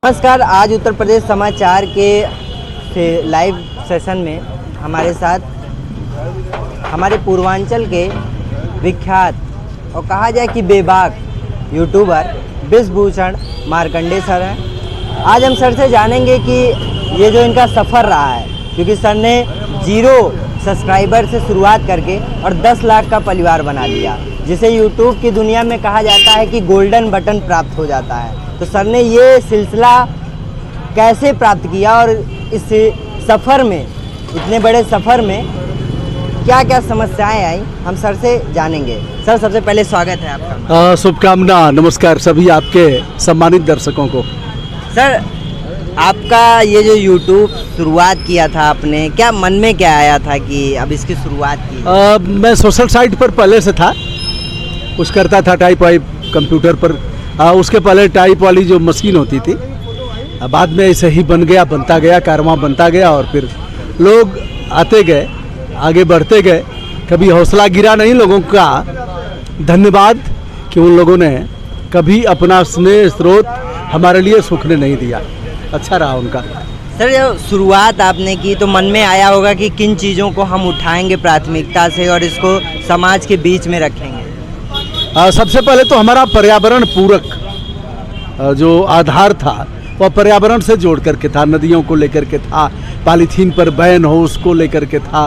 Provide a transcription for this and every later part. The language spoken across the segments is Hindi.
नमस्कार। आज उत्तर प्रदेश समाचार के लाइव सेशन में हमारे साथ हमारे पूर्वांचल के विख्यात और कहा जाए कि बेबाक यूट्यूबर बिस्भूषण मार्कंडे सर हैं। आज हम सर से जानेंगे कि ये जो इनका सफ़र रहा है, क्योंकि सर ने 0 सब्सक्राइबर से शुरुआत करके और 10 लाख का परिवार बना लिया, जिसे यूट्यूब की दुनिया में कहा जाता है कि गोल्डन बटन प्राप्त हो जाता है। तो सर ने ये सिलसिला कैसे प्राप्त किया और इस सफ़र में, इतने बड़े सफ़र में क्या क्या समस्याएं आई, हम सर से जानेंगे। सर, सबसे पहले स्वागत है आपका। शुभकामना, नमस्कार सभी आपके सम्मानित दर्शकों को। सर, आपका ये जो यूट्यूब शुरुआत किया था आपने, क्या मन में क्या आया था कि अब इसकी शुरुआत की? मैं सोशल साइट पर पहले से था, कुछ करता था टाइप वाइप कंप्यूटर पर। उसके पहले टाइप वाली जो मशीन होती थी, बाद में ऐसे ही बनता गया, कारवां बनता गया और फिर लोग आते गए, आगे बढ़ते गए। कभी हौसला गिरा नहीं लोगों का। धन्यवाद कि उन लोगों ने कभी अपना स्नेह स्रोत हमारे लिए सूखने नहीं दिया। अच्छा रहा उनका। सर, जब शुरुआत आपने की तो मन में आया होगा कि किन चीज़ों को हम उठाएंगे प्राथमिकता से और इसको समाज के बीच में रखेंगे। सबसे पहले तो हमारा पर्यावरण पूरक जो आधार था वह पर्यावरण से जोड़ करके था, नदियों को लेकर के था, पॉलीथीन पर बैन हो उसको लेकर के था,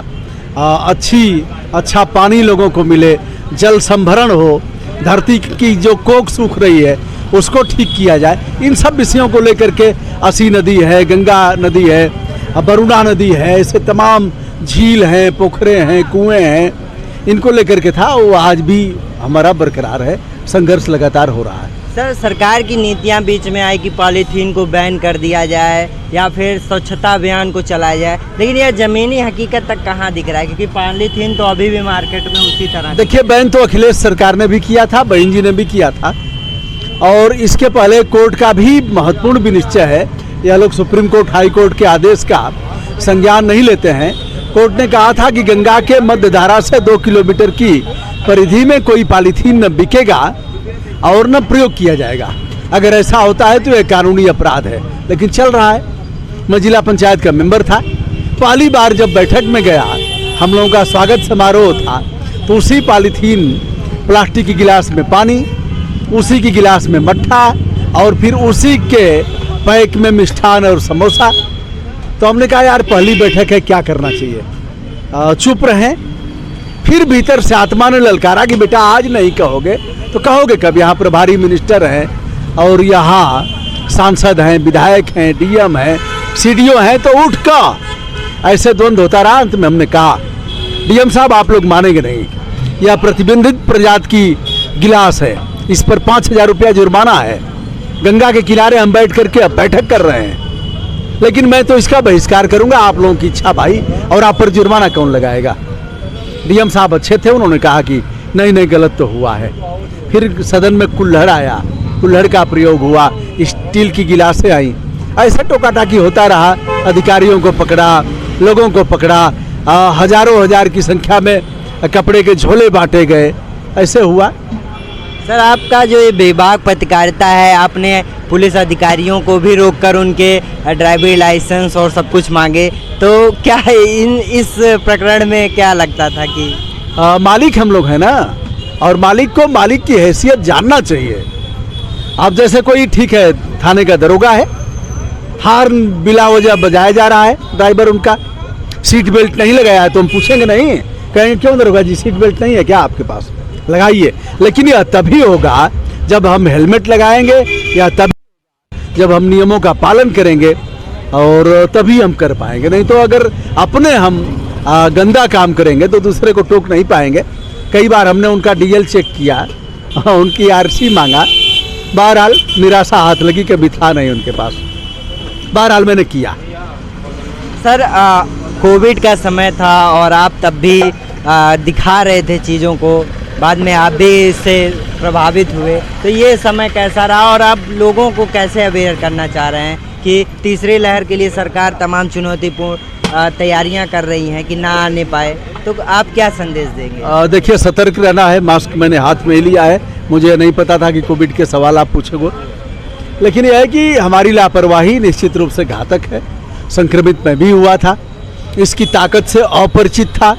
अच्छा पानी लोगों को मिले, जल संभरण हो, धरती की जो कोख सूख रही है उसको ठीक किया जाए। इन सब विषयों को लेकर के असी नदी है, गंगा नदी है, वरुणा नदी है, ऐसे तमाम झील हैं, पोखरे हैं, कुएं हैं, इनको लेकर के था। वो आज भी हमारा बरकरार है, संघर्ष लगातार हो रहा है। सर, सरकार की नीतियां बीच में आई कि पॉलीथीन को बैन कर दिया जाए या फिर स्वच्छता अभियान को चलाया जाए, लेकिन यह ज़मीनी हकीकत तक कहाँ दिख रहा है? क्योंकि पॉलीथीन तो अभी भी मार्केट में उसी तरह। देखिए, बैन तो अखिलेश सरकार ने भी किया था, बहन जी ने भी किया था, और इसके पहले कोर्ट का भी महत्वपूर्ण विनिश्चय है। यह लोग सुप्रीम कोर्ट, हाई कोर्ट के आदेश का संज्ञान नहीं लेते हैं। कोर्ट ने कहा था कि गंगा के मध्य धारा से 2 किलोमीटर की परिधि में कोई पॉलीथीन न बिकेगा और न प्रयोग किया जाएगा। अगर ऐसा होता है तो यह कानूनी अपराध है, लेकिन चल रहा है। मैं जिला पंचायत का मेंबर था। पहली बार जब बैठक में गया, हम लोगों का स्वागत समारोह था, तो उसी पॉलीथीन प्लास्टिक की गिलास में पानी, उसी की गिलास में मट्ठा और फिर उसी के पैक में मिष्ठान और समोसा। तो हमने कहा यार, पहली बैठक है, क्या करना चाहिए। चुप रहें। फिर भीतर से आत्मा ने ललकारा कि बेटा आज नहीं कहोगे तो कहोगे कब? यहाँ प्रभारी मिनिस्टर हैं और यहाँ सांसद हैं, विधायक हैं, डीएम हैं, सीडीओ हैं, तो उठ का ऐसे द्वंद्व होता रहा। अंत में हमने कहा, डीएम साहब आप लोग मानेंगे नहीं, यह प्रतिबंधित प्रजाति की गिलास है, इस पर 5,000 रुपया जुर्माना है। गंगा के किनारे हम बैठ करके अब बैठक कर रहे हैं, लेकिन मैं तो इसका बहिष्कार करूंगा। आप लोगों की इच्छा भाई, और आप पर जुर्माना कौन लगाएगा? डीएम साहब अच्छे थे, उन्होंने कहा कि नहीं गलत तो हुआ है। फिर सदन में कुल्हड़ आया, कुल्हड़ का प्रयोग हुआ, स्टील की गिलासें आई, ऐसा टोकाटाकी होता रहा। अधिकारियों को पकड़ा, लोगों को पकड़ा, हजारों हजार की संख्या में कपड़े के झोले बांटे गए, ऐसे हुआ। सर, आपका जो ये बेबाक पत्रकारिता है, आपने पुलिस अधिकारियों को भी रोककर उनके ड्राइविंग लाइसेंस और सब कुछ मांगे, तो क्या इस प्रकरण में क्या लगता था कि मालिक हम लोग हैं ना, और मालिक को मालिक की हैसियत जानना चाहिए। अब जैसे कोई ठीक है, थाने का दरोगा है, हार्न बिला वजह बजाया जा रहा है, ड्राइवर उनका सीट बेल्ट नहीं लगाया है, तो हम पूछेंगे नहीं, कहेंगे क्यों दरोगा जी सीट बेल्ट नहीं है क्या आपके पास, लगाइए। लेकिन यह तभी होगा जब हम हेलमेट लगाएंगे, या तभी जब हम नियमों का पालन करेंगे, और तभी हम कर पाएंगे। नहीं तो अगर अपने हम गंदा काम करेंगे तो दूसरे को टोक नहीं पाएंगे। कई बार हमने उनका डीएल चेक किया, उनकी आरसी मांगा, बहरहाल निराशा हाथ लगी, कभी था नहीं उनके पास। बहरहाल मैंने किया। सर, कोविड का समय था और आप तब भी दिखा रहे थे चीज़ों को, बाद में आप भी इससे प्रभावित हुए, तो ये समय कैसा रहा और आप लोगों को कैसे अवेयर करना चाह रहे हैं कि तीसरी लहर के लिए सरकार तमाम चुनौतीपूर्ण तैयारियां कर रही हैं कि ना आने पाए, तो आप क्या संदेश देंगे? देखिए, सतर्क रहना है। मास्क मैंने हाथ में ही लिया है, मुझे नहीं पता था कि कोविड के सवाल आप पूछोगे। लेकिन यह है कि हमारी लापरवाही निश्चित रूप से घातक है। संक्रमित मैं भी हुआ था, इसकी ताकत से अपरिचित था,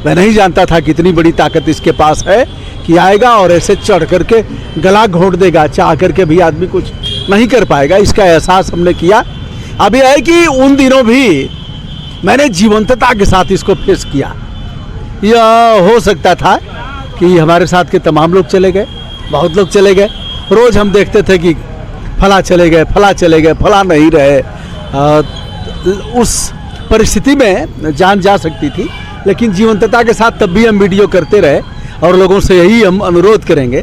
मैं नहीं जानता था कितनी बड़ी ताकत इसके पास है कि आएगा और ऐसे चढ़ करके गला घोंट देगा, चाह करके भी आदमी कुछ नहीं कर पाएगा। इसका एहसास हमने किया। अब यह है कि उन दिनों भी मैंने जीवंतता के साथ इसको फेस किया। यह हो सकता था कि हमारे साथ के तमाम लोग चले गए, बहुत लोग चले गए। रोज़ हम देखते थे कि फला चले गए, फला चले गए, फला नहीं रहे। उस परिस्थिति में जान जा सकती थी, लेकिन जीवंतता के साथ तब भी हम वीडियो करते रहे। और लोगों से यही हम अनुरोध करेंगे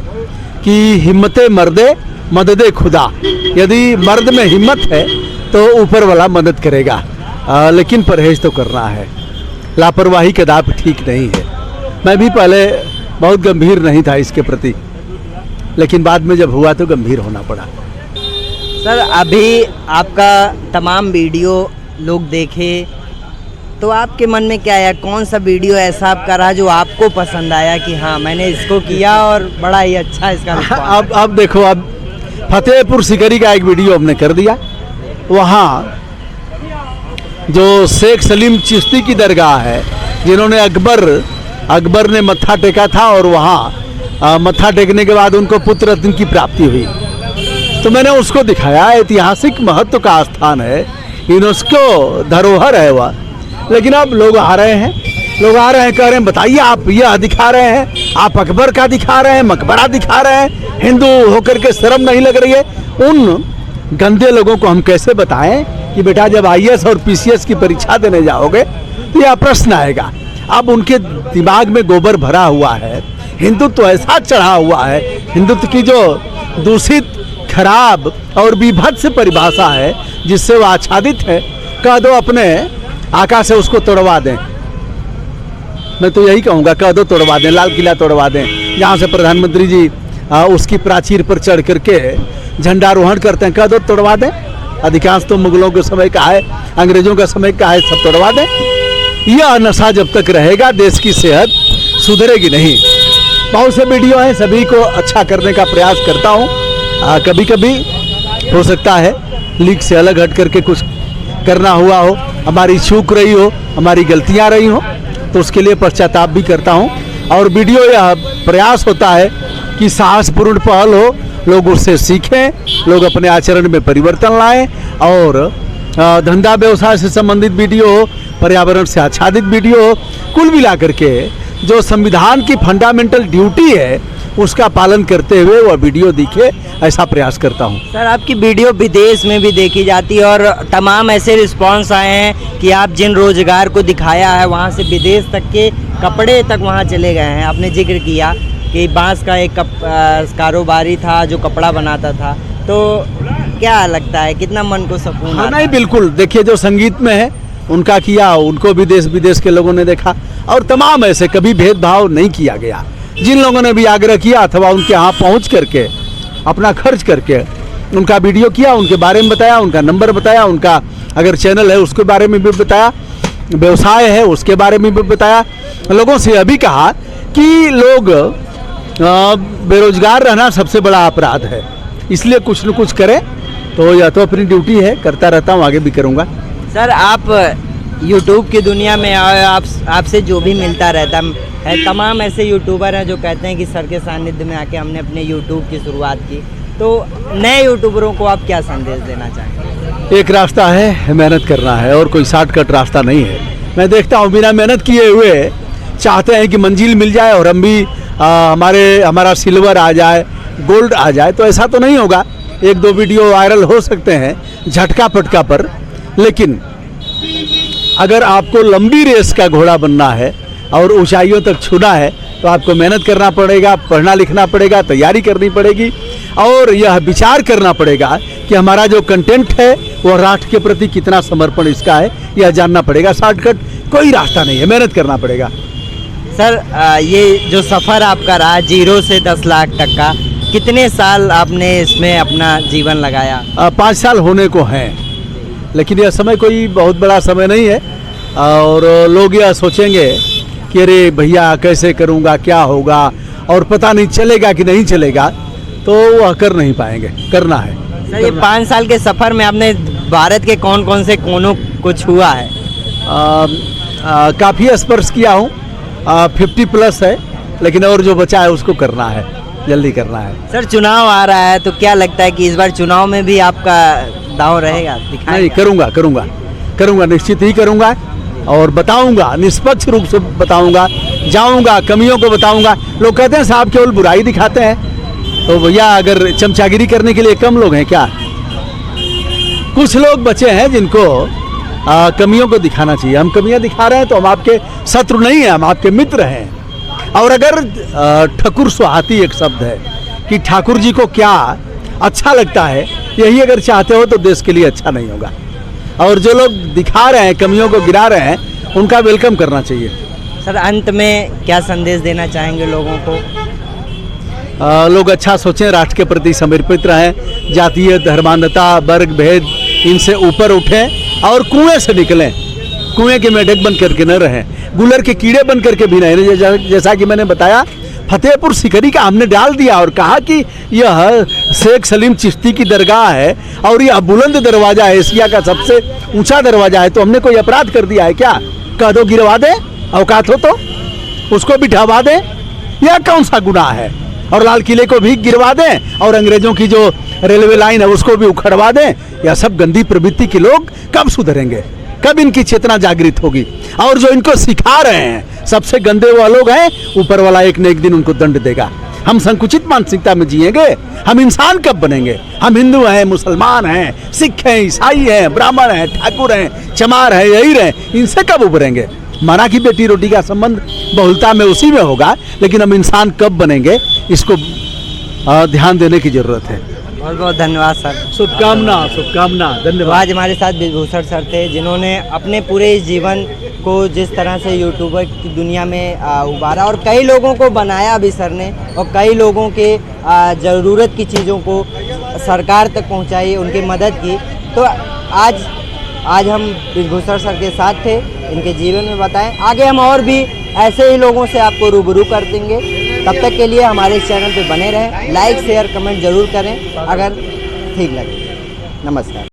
कि हिम्मते मर्दे मददे खुदा। यदि मर्द में हिम्मत है तो ऊपर वाला मदद करेगा, लेकिन परहेज तो करना है। लापरवाही कदाप ठीक नहीं है। मैं भी पहले बहुत गंभीर नहीं था इसके प्रति, लेकिन बाद में जब हुआ तो गंभीर होना पड़ा। सर, अभी आपका तमाम वीडियो लोग देखे तो आपके मन में क्या आया? कौन सा वीडियो ऐसा आपका रहा जो आपको पसंद आया कि हाँ मैंने इसको किया और बड़ा ही अच्छा इसका रिस्पॉन्स? अब देखो, अब फतेहपुर सिकरी का एक वीडियो हमने कर दिया। वहाँ जो शेख सलीम चिश्ती की दरगाह है, जिन्होंने अकबर ने मत्था टेका था और वहाँ मत्था टेकने के बाद उनको पुत्र रत्न की प्राप्ति हुई, तो मैंने उसको दिखाया। ऐतिहासिक महत्व का स्थान है, यूनेस्को धरोहर है वह। लेकिन अब लोग आ रहे हैं, कह रहे हैं बताइए आप यह दिखा रहे हैं, आप अकबर का दिखा रहे हैं, मकबरा दिखा रहे हैं, हिंदू होकर के शर्म नहीं लग रही है? उन गंदे लोगों को हम कैसे बताएं कि बेटा जब IAS और PCS की परीक्षा देने जाओगे तो यह प्रश्न आएगा। अब उनके दिमाग में गोबर भरा हुआ है, हिंदुत्व तो ऐसा चढ़ा हुआ है, हिंदुत्व की जो दूषित, खराब और विभत्स परिभाषा है जिससे वो आच्छादित है, कह दो अपने आका से उसको तोड़वा दें। मैं तो यही कहूँगा, कह दो तोड़वा दें, लाल किला तोड़वा दें, जहाँ से प्रधानमंत्री जी उसकी प्राचीर पर चढ़ करके झंडारोहण करते हैं, कह दो तोड़वा दें। अधिकांश तो मुगलों के समय का है, अंग्रेजों का समय का है, सब तोड़वा दें। यह नशा जब तक रहेगा देश की सेहत सुधरेगी नहीं। बहुत से वीडियो हैं, सभी को अच्छा करने का प्रयास करता हूँ। कभी कभी हो सकता है लीक से अलग हट करके कुछ करना हुआ हो, हमारी चूक रही हो, हमारी गलतियाँ रही हो, तो उसके लिए पश्चाताप भी करता हूँ। और वीडियो यह प्रयास होता है कि साहसपूर्ण पहल हो, लोग उससे सीखें, लोग अपने आचरण में परिवर्तन लाएं। और धंधा व्यवसाय से संबंधित वीडियो हो, पर्यावरण से आच्छादित वीडियो हो, कुल मिला करके जो संविधान की फंडामेंटल ड्यूटी है उसका पालन करते हुए वह वीडियो दिखे, ऐसा प्रयास करता हूं। सर, आपकी वीडियो विदेश में भी देखी जाती है और तमाम ऐसे रिस्पांस आए हैं कि आप जिन रोजगार को दिखाया है वहां से विदेश तक के कपड़े तक वहां चले गए हैं। आपने जिक्र किया कि बांस का एक कारोबारी था जो कपड़ा बनाता था, तो क्या लगता है कितना मन को सुकून आता है? नहीं, बिल्कुल। देखिए, जो संगीत में है उनका किया, उनको भी देश विदेश के लोगों ने देखा। और तमाम ऐसे कभी भेदभाव नहीं किया गया। जिन लोगों ने भी आग्रह किया अथवा उनके यहाँ पहुँच करके अपना खर्च करके उनका वीडियो किया, उनके बारे में बताया, उनका नंबर बताया, उनका अगर चैनल है उसके बारे में भी बताया, व्यवसाय है उसके बारे में भी बताया। लोगों से अभी कहा कि लोग बेरोजगार रहना सबसे बड़ा अपराध है, इसलिए कुछ न कुछ करें। तो यह तो अपनी ड्यूटी है, करता रहता हूँ, आगे भी करूँगा। सर, आप यूट्यूब की दुनिया में आपसे जो भी मिलता रहता है, तमाम ऐसे यूट्यूबर हैं जो कहते हैं कि सर के सानिध्य में आके हमने अपने यूट्यूब की शुरुआत की, तो नए यूट्यूबरों को आप क्या संदेश देना चाहेंगे? एक रास्ता है, मेहनत करना है, और कोई शॉर्टकट रास्ता नहीं है। मैं देखता हूँ बिना मेहनत किए हुए चाहते हैं कि मंजिल मिल जाए और हम भी हमारा सिल्वर आ जाए, गोल्ड आ जाए, तो ऐसा तो नहीं होगा। एक दो वीडियो वायरल हो सकते हैं झटका पटका पर, लेकिन अगर आपको लंबी रेस का घोड़ा बनना है और ऊंचाइयों तक छूना है तो आपको मेहनत करना पड़ेगा, पढ़ना लिखना पड़ेगा, तैयारी करनी पड़ेगी और यह विचार करना पड़ेगा कि हमारा जो कंटेंट है वो राष्ट्र के प्रति कितना समर्पण इसका है, यह जानना पड़ेगा। शॉर्टकट कोई रास्ता नहीं है, मेहनत करना पड़ेगा। सर, ये जो सफ़र आपका रहा 0 से 10 लाख तक का, कितने साल आपने इसमें अपना जीवन लगाया? 5 साल होने को हैं, लेकिन यह समय कोई बहुत बड़ा समय नहीं है। और लोग यह सोचेंगे कि अरे भैया कैसे करूँगा, क्या होगा, और पता नहीं चलेगा कि नहीं चलेगा, तो वह कर नहीं पाएंगे। करना है। सर ये 5 साल के सफ़र में आपने भारत के कौन कौन से कोनों को छुआ है? काफ़ी स्पर्श किया हूँ, 50+ है, लेकिन और जो बचा है उसको करना है, जल्दी करना है। सर चुनाव आ रहा है तो क्या लगता है कि इस बार चुनाव में भी आपका दांव रहेगा? नहीं, करूँगा, निश्चित ही करूँगा और बताऊँगा, निष्पक्ष रूप से बताऊँगा, जाऊँगा, कमियों को बताऊँगा। लोग कहते हैं साहब केवल बुराई दिखाते हैं, तो भैया अगर चमचागिरी करने के लिए कम लोग हैं क्या? कुछ लोग बचे हैं जिनको कमियों को दिखाना चाहिए। हम कमियां दिखा रहे हैं तो हम आपके शत्रु नहीं हैं, हम आपके मित्र हैं। और अगर ठकुर सुहाती एक शब्द है कि ठाकुर जी को क्या अच्छा लगता है, यही अगर चाहते हो तो देश के लिए अच्छा नहीं होगा। और जो लोग दिखा रहे हैं, कमियों को गिरा रहे हैं, उनका वेलकम करना चाहिए। सर अंत में क्या संदेश देना चाहेंगे लोगों को? लोग अच्छा सोचें, राष्ट्र के प्रति समर्पित रहें, जातीय धर्मांधता वर्ग भेद इनसे ऊपर उठें और कुएं से निकलें। कुएं के मेढक बन करके न रहें, गुलर के कीड़े बन करके भी नहीं रहें। जैसा कि मैंने बताया, फतेहपुर सिकरी का हमने डाल दिया और कहा कि यह शेख सलीम चिश्ती की दरगाह है और यह बुलंद दरवाज़ा है, एशिया का सबसे ऊंचा दरवाज़ा है। तो हमने कोई अपराध कर दिया है क्या? कह दो गिरवा दें, औकात हो तो उसको बिठावा दें, यह कौन सा गुनाह है? और लाल किले को भी गिरवा दें और अंग्रेजों की जो रेलवे लाइन है उसको भी उखड़वा दें। यह सब गंदी प्रवृत्ति के लोग कब सुधरेंगे? कब इनकी चेतना जागृत होगी? और जो इनको सिखा रहे हैं, सबसे गंदे वो लोग हैं, ऊपर वाला एक न एक दिन उनको दंड देगा। हम संकुचित मानसिकता में जिएंगे, हम इंसान कब बनेंगे? हम हिंदू हैं, मुसलमान हैं, सिख हैं, ईसाई हैं, ब्राह्मण हैं, ठाकुर हैं, चमार हैं, यही हैं, इनसे कब उभरेंगे? माना कि बेटी रोटी का संबंध बहुलता में उसी में होगा, लेकिन हम इंसान कब बनेंगे, इसको ध्यान देने की जरूरत है। बहुत बहुत धन्यवाद सर। शुभकामना, धन्यवाद। आज हमारे साथ ब्रिजभूषण सर थे, जिन्होंने अपने पूरे इस जीवन को जिस तरह से यूट्यूबर की दुनिया में उबारा और कई लोगों को बनाया भी सर ने, और कई लोगों के ज़रूरत की चीज़ों को सरकार तक पहुंचाई, उनकी मदद की। तो आज हम ब्रिजभूषण सर के साथ थे, इनके जीवन में बताएं। आगे हम और भी ऐसे ही लोगों से आपको रूबरू कर देंगे। तब तक के लिए हमारे इस चैनल पे बने रहें, लाइक शेयर कमेंट ज़रूर करें अगर ठीक लगे। नमस्कार।